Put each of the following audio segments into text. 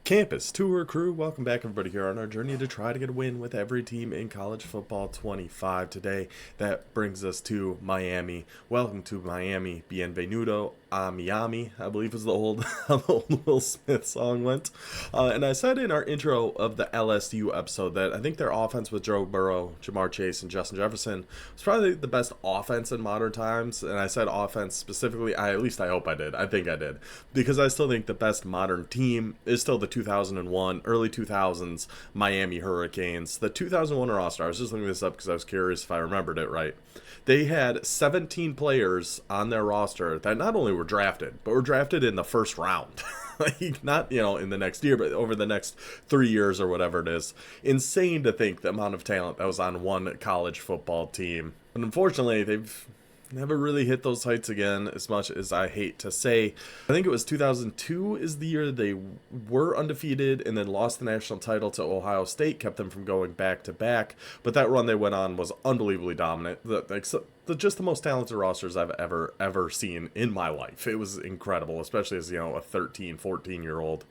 Campus Tour Crew, welcome back everybody here on our journey to try to get a win with every team in college football 25 today. That brings us to Miami. Welcome to Miami. Bienvenido a Miami, I believe is the old, how the old Will Smith song went. And I said in our intro of the LSU episode that I think their offense with Joe Burrow, Jamar Chase, and Justin Jefferson was probably the best offense in modern times. And I said offense specifically, at least I hope I did. I think I did. Because I still think the best modern team is still the 2001, early 2000s Miami Hurricanes. The 2001 roster, I was just looking this up because I was curious if I remembered it right. They had 17 players on their roster that not only were drafted, but were drafted in the first round. Like, not, in the next year, but over the next 3 years or whatever it is. Insane to think the amount of talent that was on one college football team. And unfortunately, they've never really hit those heights again, as much as I hate to say. I think it was 2002 is the year they were undefeated and then lost the national title to Ohio State, kept them from going back to back. But that run they went on was unbelievably dominant. Just the most talented rosters I've ever seen in my life. It was incredible, especially as, a 13, 14-year-old.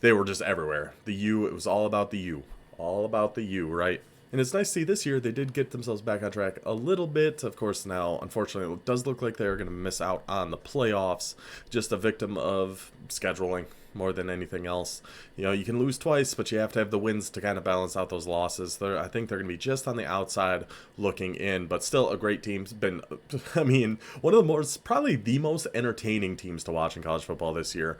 They were just everywhere. It was all about the U. All about the U, right? And it's nice to see this year they did get themselves back on track a little bit. Of course, now, unfortunately, it does look like they're going to miss out on the playoffs. Just a victim of scheduling more than anything else. You can lose twice, but you have to have the wins to kind of balance out those losses. I think they're going to be just on the outside looking in, but still a great team. Been, one of probably the most entertaining teams to watch in college football this year.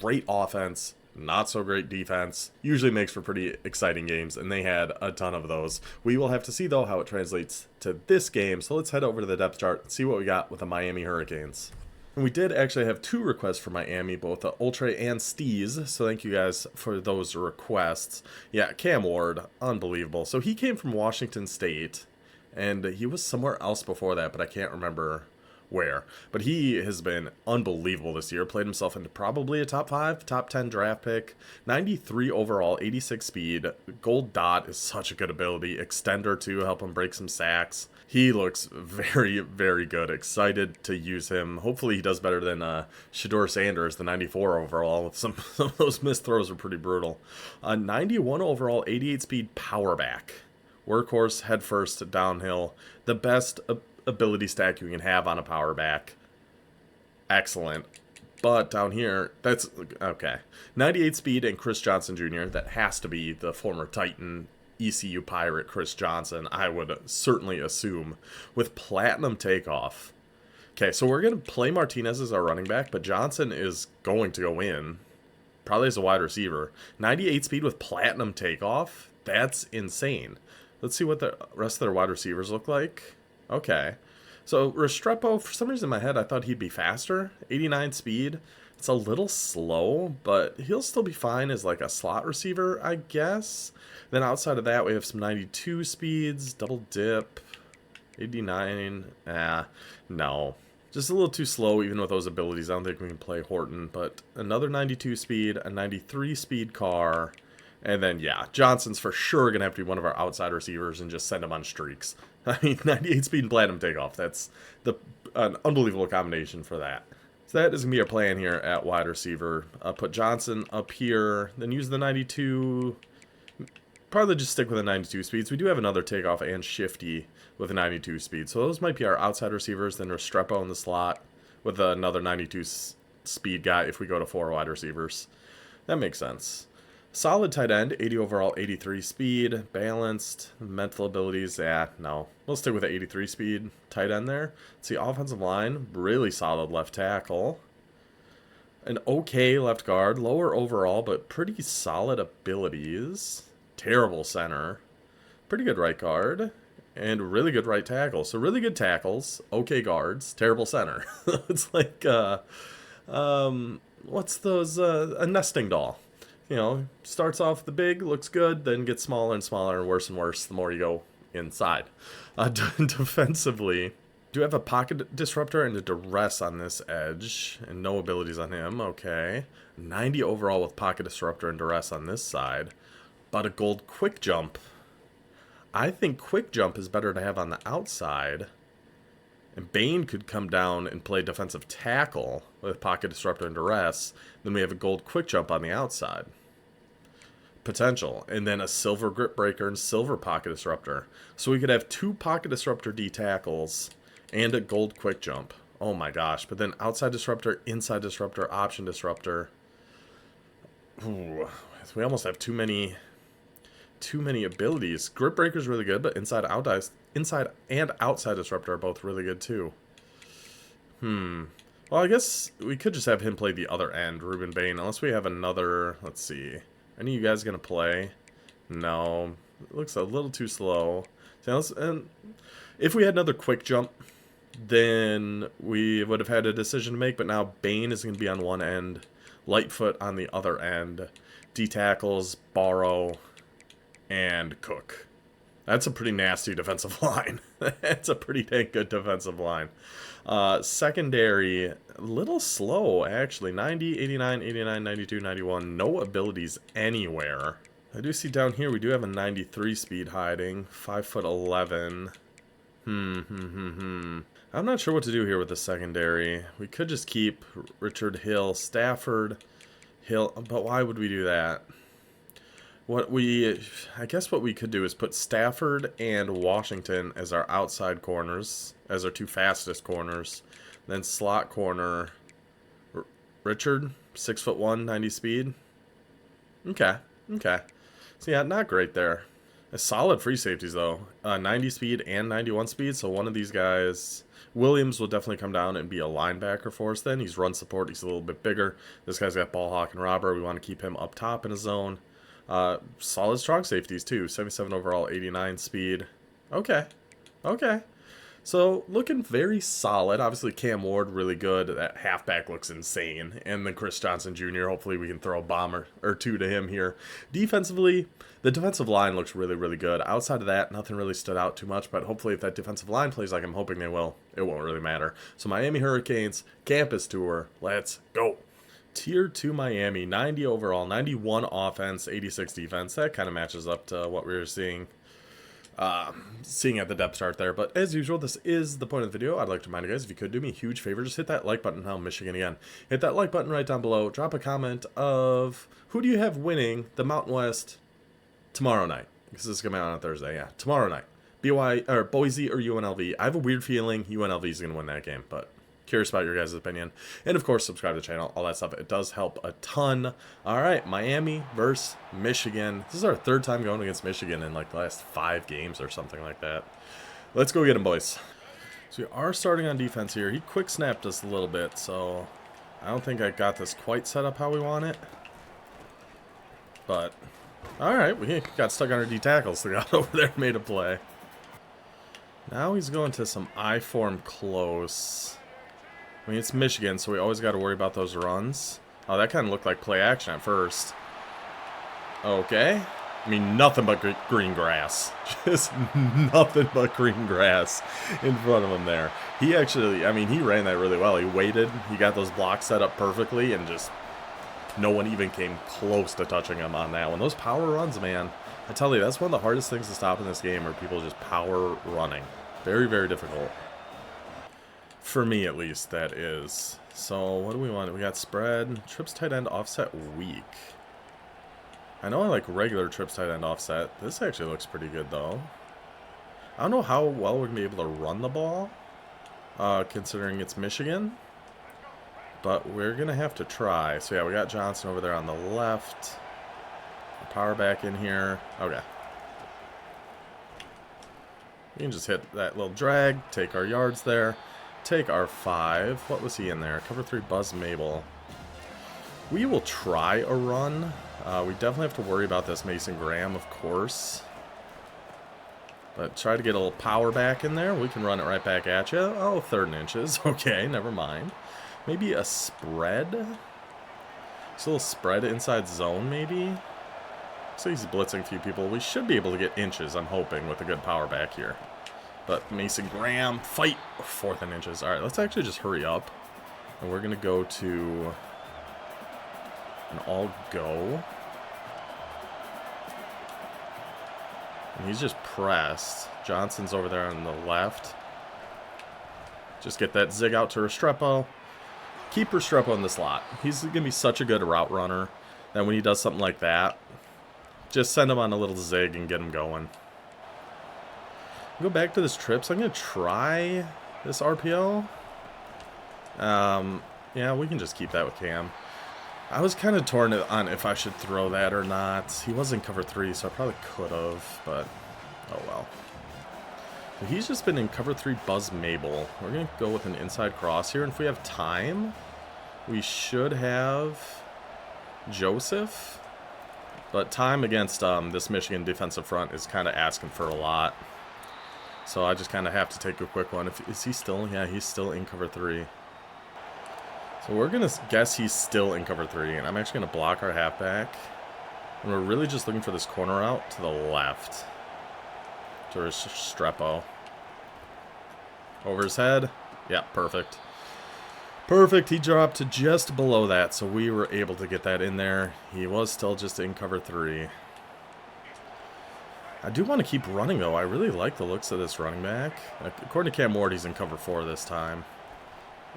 Great offense. Not so great defense. Usually makes for pretty exciting games, and they had a ton of those. We will have to see, though, how it translates to this game. So let's head over to the depth chart and see what we got with the Miami Hurricanes. And we did actually have two requests for Miami, both the Ultra and Steez, so thank you guys for those requests. Yeah, Cam Ward, unbelievable. So he came from Washington State, and he was somewhere else before that, but I can't remember where. But he has been unbelievable this year. Played himself into probably a top 5, top 10 draft pick. 93 overall, 86 speed. Gold dot is such a good ability. Extender too, help him break some sacks. He looks very, very good. Excited to use him. Hopefully he does better than Shedeur Sanders, the 94 overall. Some of those missed throws are pretty brutal. 91 overall, 88 speed power back. Workhorse, head first, downhill. The best ability stack you can have on a power back. Excellent. But down here, that's okay. 98 speed and Chris Johnson Jr. That has to be the former Titan ECU Pirate Chris Johnson, I would certainly assume, with platinum takeoff. Okay, so we're going to play Martinez as our running back, but Johnson is going to go in, probably as a wide receiver. 98 speed with platinum takeoff? That's insane. Let's see what the rest of their wide receivers look like. Okay. So Restrepo, for some reason in my head, I thought he'd be faster. 89 speed. It's a little slow, but he'll still be fine as like a slot receiver, I guess. Then outside of that, we have some 92 speeds, double dip, 89. No. Just a little too slow, even with those abilities. I don't think we can play Horton, but another 92 speed, a 93 speed car. And then, yeah, Johnson's for sure going to have to be one of our outside receivers and just send him on streaks. 98 speed and platinum takeoff. That's an unbelievable combination for that. So that is going to be our plan here at wide receiver. Put Johnson up here, then use the 92. Probably just stick with the 92 speeds. We do have another takeoff and shifty with a 92 speed. So those might be our outside receivers. Then Restrepo in the slot with another 92 speed guy if we go to 4 wide receivers. That makes sense. Solid tight end, 80 overall, 83 speed, balanced, mental abilities, no. We'll stick with the 83 speed tight end there. Let's see, offensive line, really solid left tackle. An okay left guard, lower overall, but pretty solid abilities. Terrible center. Pretty good right guard, and really good right tackle. So really good tackles, okay guards, terrible center. It's like, what's those, a nesting doll. Starts off the big, looks good, then gets smaller and smaller and worse the more you go inside. Defensively, do have a pocket disruptor and a duress on this edge, and no abilities on him. Okay. 90 overall with pocket disruptor and duress on this side, but a gold quick jump. I think quick jump is better to have on the outside. And Bane could come down and play defensive tackle with pocket disruptor and duress. Then we have a gold quick jump on the outside. potential. And then a silver grip breaker and silver pocket disruptor. So we could have 2 pocket disruptor D tackles and a gold quick jump. Oh my gosh. But then outside disruptor, inside disruptor, option disruptor. Ooh, we almost have too many abilities. Grip breaker is really good, but inside and outside disruptor are both really good too. Well, I guess we could just have him play the other end, Ruben Bain, unless we have another. Let's see. Any of you guys gonna play? No, it looks a little too slow. And if we had another quick jump, then we would have had a decision to make. But now Bain is going to be on one end, Lightfoot on the other end, D tackles, Borrow, and Cook. That's a pretty nasty defensive line. That's a pretty dang good defensive line. Secondary, a little slow, actually. 90, 89, 89, 92, 91. No abilities anywhere. I do see down here we do have a 93 speed hiding. 5'11". I'm not sure what to do here with the secondary. We could just keep Richard Hill, Stafford, Hill, but why would we do that? I guess what we could do is put Stafford and Washington as our outside corners, as our 2 fastest corners. Then slot corner, Richard, 6'1", 90 speed. Okay. So yeah, not great there. A solid free safeties though, 90 speed and 91 speed. So one of these guys, Williams, will definitely come down and be a linebacker for us. Then he's run support. He's a little bit bigger. This guy's got ball hawk and robber. We want to keep him up top in his zone. Solid strong safeties too. 77 overall, 89 speed. Okay. So looking very solid. Obviously Cam Ward really good. That halfback looks insane. And then Chris Johnson Jr. Hopefully we can throw a bomb or 2 to him here. Defensively, the defensive line looks really, really good. Outside of that, nothing really stood out too much. But hopefully if that defensive line plays like I'm hoping they will, it won't really matter. So Miami Hurricanes campus tour. Let's go. Tier 2 Miami, 90 overall, 91 offense, 86 defense. That kind of matches up to what we were seeing at the depth chart there. But as usual, this is the point of the video. I'd like to remind you guys, if you could do me a huge favor, just hit that like button. Now Michigan again. Hit that like button right down below. Drop a comment of who do you have winning the Mountain West tomorrow night. Because this is going to be on Thursday. Yeah, tomorrow night. Boise or UNLV. I have a weird feeling UNLV is going to win that game, but curious about your guys' opinion. And of course, subscribe to the channel, all that stuff. It does help a ton. All right, Miami versus Michigan. This is our 3rd time going against Michigan in like the last 5 games or something like that. Let's go get them, boys. So we are starting on defense here. He quick snapped us a little bit, so I don't think I got this quite set up how we want it. But all right, we got stuck on our D tackles. So we got over there and made a play. Now he's going to some I-form close. I mean, it's Michigan, so we always got to worry about those runs. Oh, that kind of looked like play action at first. Okay. I mean, nothing but green grass. Just nothing but green grass in front of him there. He actually, I mean, he ran that really well. He waited. He got those blocks set up perfectly, and just no one even came close to touching him on that one. Those power runs, man. I tell you, that's one of the hardest things to stop in this game, are people just power running. Very, very difficult. For me, at least, that is. So, what do we want? We got spread, trips tight end offset weak. I know I like regular trips tight end offset. This actually looks pretty good, though. I don't know how well we're going to be able to run the ball, considering it's Michigan. But we're going to have to try. So, yeah, we got Johnson over there on the left. Power back in here. Okay. We can just hit that little drag, take our yards there. Take our 5. What was he in there? Cover 3, Buzz Mabel. We will try a run. We definitely have to worry about this Mason Graham, of course. But try to get a little power back in there. We can run it right back at you. Oh, 3rd and inches. Okay, never mind. Maybe a spread? Just a little spread inside zone, maybe? So he's blitzing a few people. We should be able to get inches, I'm hoping, with a good power back here. But Mason Graham, fight, 4th and inches. All right, let's actually just hurry up. And we're going to go to an all-go. And he's just pressed. Johnson's over there on the left. Just get that zig out to Restrepo. Keep Restrepo in the slot. He's going to be such a good route runner that when he does something like that, Just send them on a little zig and get them going. Go back to this trip, so I'm going to try this RPO. Yeah, we can just keep that with Cam. I was kind of torn on if I should throw that or not. He was in cover 3, so I probably could have, but oh well. So he's just been in cover 3 Buzz Mabel. We're going to go with an inside cross here, and if we have time, we should have Joseph. But time against this Michigan defensive front is kind of asking for a lot. So I just kind of have to take a quick one. Is he still? Yeah, he's still in cover 3. So we're going to guess he's still in cover 3. And I'm actually going to block our halfback. And we're really just looking for this corner out to the left. To Strepo. Over his head. Yeah, perfect. Perfect. He dropped to just below that. So we were able to get that in there. He was still just in cover 3. I do want to keep running, though. I really like the looks of this running back. According to Cam Ward, he's in cover 4 this time.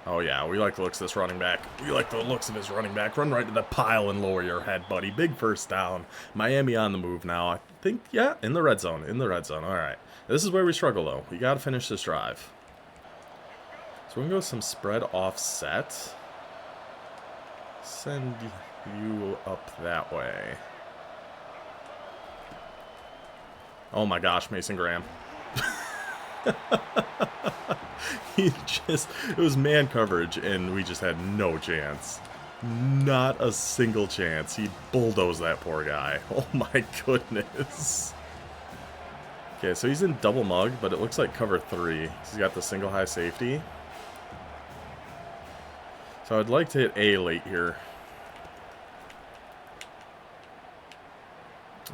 Oh, yeah, we like the looks of this running back. We like the looks of his running back. Run right to the pile and lower your head, buddy. Big first down. Miami on the move now. I think, yeah, in the red zone. In the red zone. All right. This is where we struggle, though. We got to finish this drive. So we're going to go with some spread offset. Send you up that way. Oh my gosh, Mason Graham. It was man coverage, and we just had no chance. Not a single chance. He bulldozed that poor guy. Oh my goodness. Okay, so he's in double mug, but it looks like cover 3. He's got the single high safety. So I'd like to hit A late here.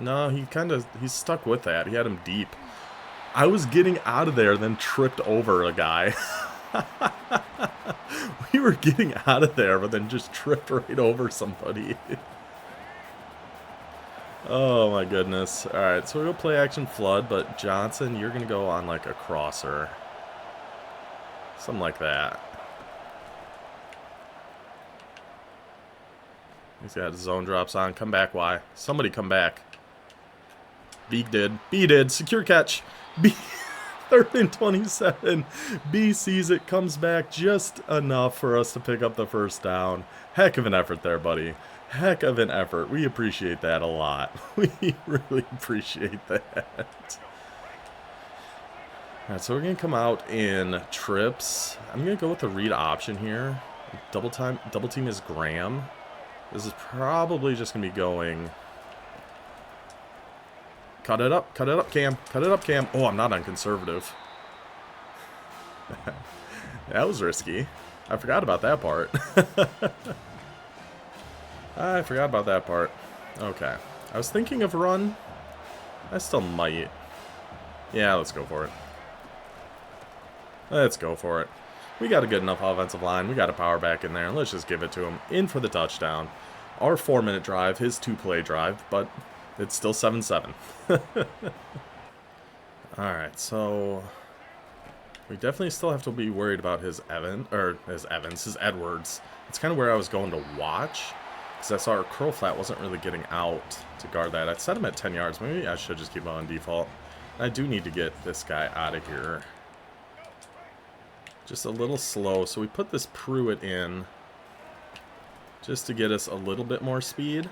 No, he's stuck with that. He had him deep. I was getting out of there, then tripped over a guy. We were getting out of there, but then just tripped right over somebody. Oh my goodness. Alright, so we'll play action flood, but Johnson, you're going to go on like a crosser. Something like that. He's got zone drops on. Come back, Y. Somebody come back. B did. B did. Secure catch. B. 3rd and 27. B sees it. Comes back just enough for us to pick up the first down. Heck of an effort there, buddy. Heck of an effort. We appreciate that a lot. We really appreciate that. Alright, so we're going to come out in trips. I'm going to go with the read option here. Double team is Graham. This is probably just going to be going... Cut it up, Cam. Cut it up, Cam. Oh, I'm not on conservative. That was risky. I forgot about that part. I forgot about that part. Okay. I was thinking of run. I still might. Yeah, let's go for it. Let's go for it. We got a good enough offensive line. We got a power back in there. Let's just give it to him. In for the touchdown. Our 4-minute drive, his 2-play drive, but it's still 7-7. Alright, so we definitely still have to be worried about his Edwards. It's kind of where I was going to watch, because I saw our curl flat wasn't really getting out to guard that. I set him at 10 yards. Maybe I should just keep him on default. I do need to get this guy out of here. Just a little slow, so we put this Pruitt in just to get us a little bit more speed.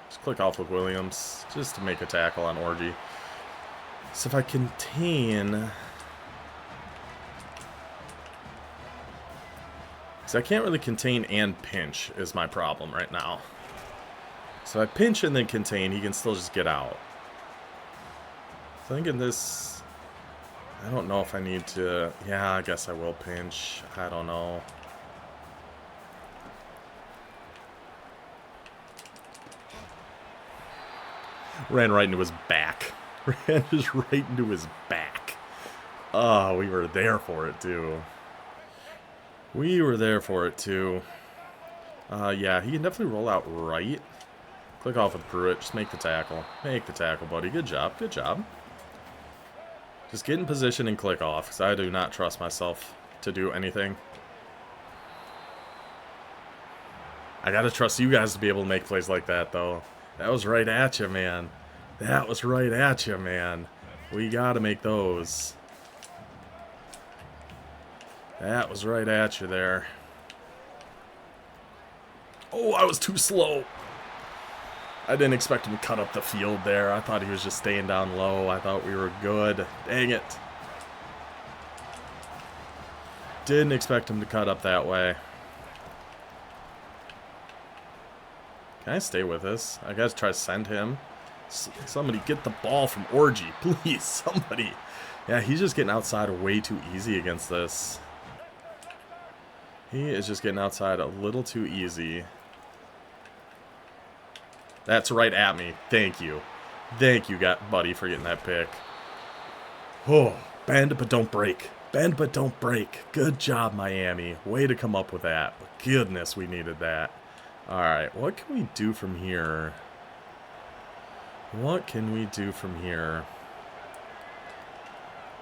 Just click off with Williams, just to make a tackle on Orgy. So if I contain... So I can't really contain and pinch is my problem right now. So if I pinch and then contain, he can still just get out. So I think in this... I don't know if I need to... Yeah, I guess I will pinch. I don't know. Ran right into his back. Ran just right into his back. Oh, we were there for it, too. We were there for it, too. Yeah, he can definitely roll out right. Click off with Pruitt. Just make the tackle. Make the tackle, buddy. Good job. Good job. Just get in position and click off, because I do not trust myself to do anything. I gotta trust you guys to be able to make plays like that, though. That was right at you, man. That was right at you, man. We gotta make those. That was right at you there. Oh, I was too slow. I didn't expect him to cut up the field there. I thought he was just staying down low. I thought we were good. Dang it. Didn't expect him to cut up that way. Can I stay with this? I gotta try to send him. Somebody get the ball from Orgy, please. Somebody. Yeah, he's just getting outside way too easy against this. He is just getting outside a little too easy. That's right at me. Thank you. Thank you, buddy, for getting that pick. Oh, bend but don't break. Bend but don't break. Good job, Miami. Way to come up with that. Goodness, we needed that. Alright, what can we do from here? What can we do from here?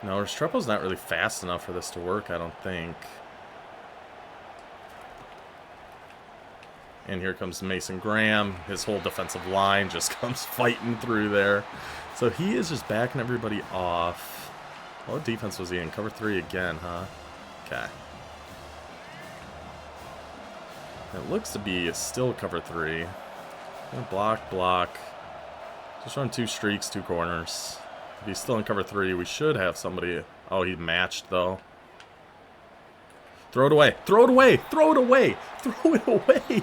No, Restrepo's not really fast enough for this to work, I don't think. And here comes Mason Graham. His whole defensive line just comes fighting through there. So he is just backing everybody off. What defense was he in? Cover 3 again, huh? Okay. It looks to be still cover 3. Block, block. Just run 2 streaks, 2 corners. If he's still in cover 3, we should have somebody. Oh, he matched, though. Throw it away. Throw it away. Throw it away. Throw it away.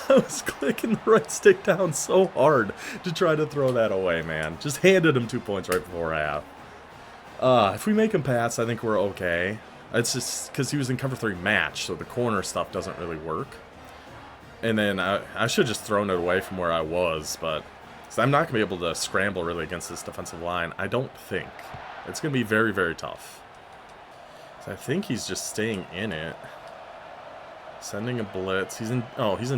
I was clicking the right stick down so hard to try to throw that away, man. Just handed him 2 points right before half. If we make him pass, I think we're okay. It's just because he was in cover 3 match, so the corner stuff doesn't really work. And then I should have just thrown it away from where I was, but I'm not going to be able to scramble really against this defensive line. I don't think. It's going to be very, very tough. So I think he's just staying in it. Sending a blitz. He's in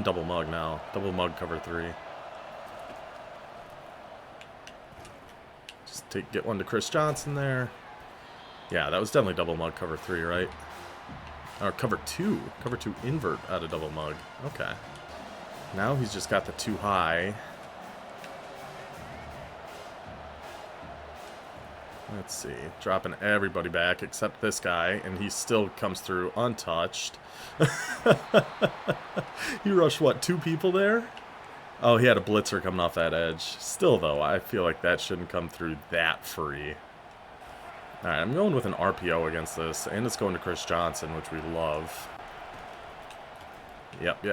double mug now. Double mug cover 3. Just get one to Chris Johnson there. Yeah, that was definitely double mug cover 3, right? Or cover 2. Cover 2 invert out of double mug. Okay. Now he's just got the 2 high. Let's see. Dropping everybody back except this guy, and he still comes through untouched. He rushed, what, 2 people there? Oh, he had a blitzer coming off that edge. Still, though, I feel like that shouldn't come through that free. Alright, I'm going with an RPO against this, and it's going to Chris Johnson, which we love. Yep.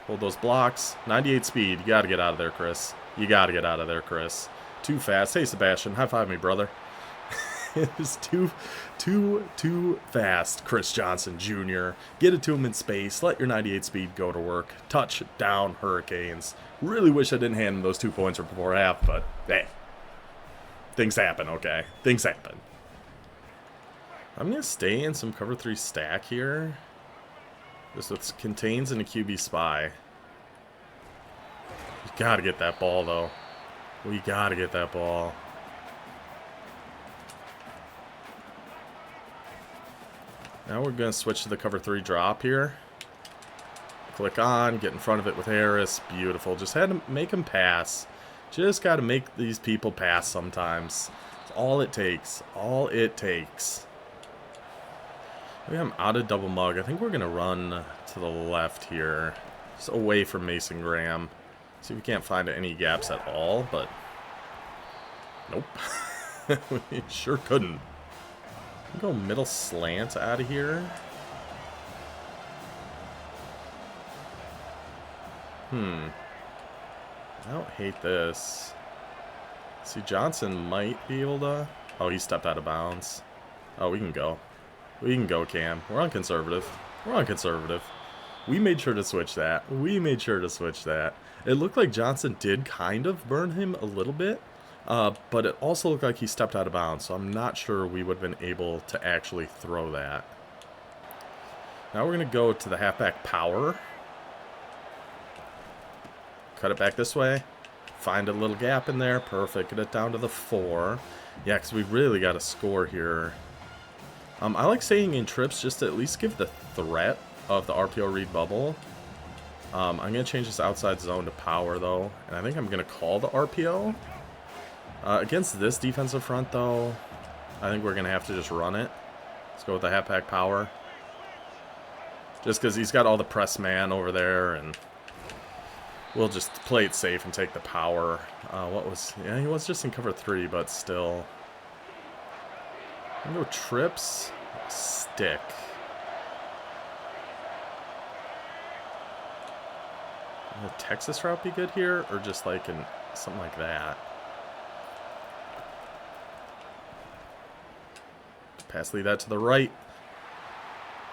Hold those blocks. 98 speed. You gotta get out of there, Chris. You gotta get out of there, Chris. Too fast. Hey, Sebastian. High five me, brother. It was too fast, Chris Johnson Jr. Get it to him in space. Let your 98 speed go to work. Touchdown, Hurricanes. Really wish I didn't hand him those 2 points right before half, but hey. Things happen, okay? Things happen. I'm going to stay in some cover 3 stack here. This with contains and a QB spy. You gotta get that ball, though. We gotta get that ball. Now we're going to switch to the cover 3 drop here. Click on, get in front of it with Harris. Beautiful. Just had to make him pass. Just got to make these people pass sometimes. It's all it takes. All it takes. I'm out of double mug. I think we're going to run to the left here. Just away from Mason Graham. See if we can't find any gaps at all, but nope. We sure couldn't. Go middle slant out of here. I don't hate this. See, Johnson might be able to... Oh, he stepped out of bounds. Oh, we can go. We can go, Cam. We're on conservative. We're on conservative. We made sure to switch that. We made sure to switch that. It looked like Johnson did kind of burn him a little bit. But it also looked like he stepped out of bounds, so I'm not sure we would have been able to actually throw that. Now we're going to go to the halfback power. Cut it back this way. Find a little gap in there. Perfect. Get it down to the 4. Yeah, because we really got to score here. I like staying in trips just to at least give the threat of the RPO read bubble. I'm going to change this outside zone to power, though. And I think I'm going to call the RPO. Against this defensive front, though, I think we're going to have to just run it. Let's go with the halfback power. Just because he's got all the press man over there, and we'll just play it safe and take the power. Yeah, he was just in cover 3, but still. I'm going to go trips, stick. Will the Texas route be good here, or just like something like that? Pass lead that to the right.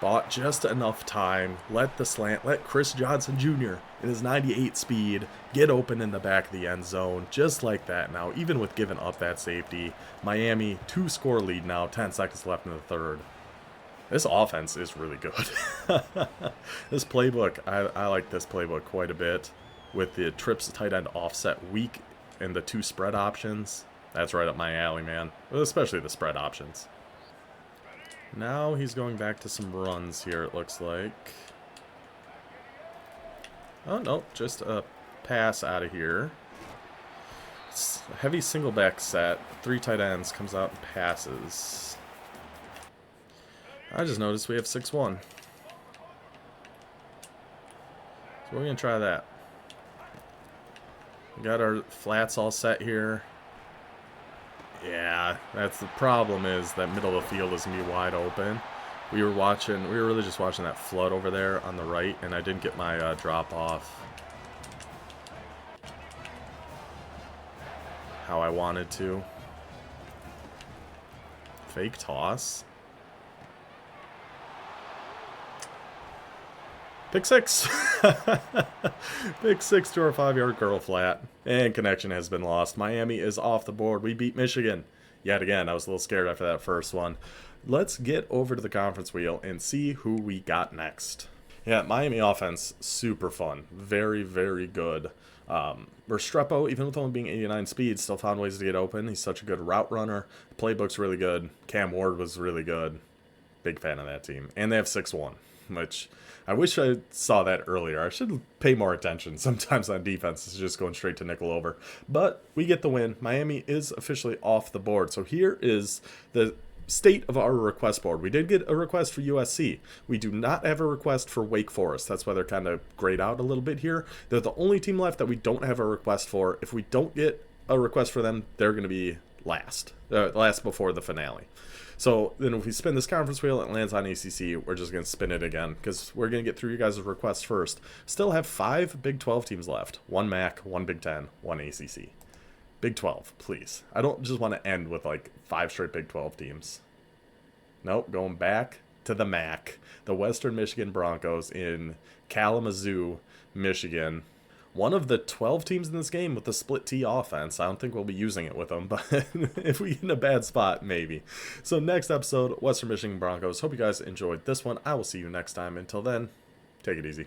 Bought just enough time. Let the slant, let Chris Johnson Jr. in his 98 speed get open in the back of the end zone. Just like that now, even with giving up that safety. Miami, 2-score lead now, 10 seconds left in the third. This offense is really good. This playbook, I like this playbook quite a bit. With the trips tight end offset weak and the 2 spread options. That's right up my alley, man. Especially the spread options. Now he's going back to some runs here, it looks like. Oh, no, just a pass out of here. It's a heavy single back set. 3 tight ends, comes out and passes. I just noticed we have 6-1. So we're going to try that. We got our flats all set here. Yeah, that's the problem, is that middle of the field is going to be wide open. We were really just watching that flood over there on the right, and I didn't get my drop off how I wanted to. Fake toss. Pick 6. Pick 6 to our 5-yard curl flat. And connection has been lost. Miami is off the board. We beat Michigan. Yet again, I was a little scared after that first one. Let's get over to the conference wheel and see who we got next. Yeah, Miami offense, super fun. Very, very good. Restrepo, even with only being 89 speed, still found ways to get open. He's such a good route runner. The playbook's really good. Cam Ward was really good. Big fan of that team. And they have 6-1, which I wish I saw that earlier. I should pay more attention sometimes on defense. It's just going straight to nickel over. But we get the win. Miami is officially off the board. So here is the state of our request board. We did get a request for USC. We do not have a request for Wake Forest. That's why they're kind of grayed out a little bit here. They're the only team left that we don't have a request for. If we don't get a request for them, they're going to be last before the finale. So then if we spin this conference wheel and it lands on ACC, we're just going to spin it again because we're going to get through you guys' requests first. Still have 5 Big 12 teams left. 1 MAC, 1 Big 10, 1 ACC. Big 12, please. I don't just want to end with like 5 straight Big 12 teams. Nope, going back to the MAC. The Western Michigan Broncos in Kalamazoo, Michigan. One of the 12 teams in this game with the split T offense. I don't think we'll be using it with them, but if we get in a bad spot, maybe. So next episode, Western Michigan Broncos. Hope you guys enjoyed this one. I will see you next time. Until then, take it easy.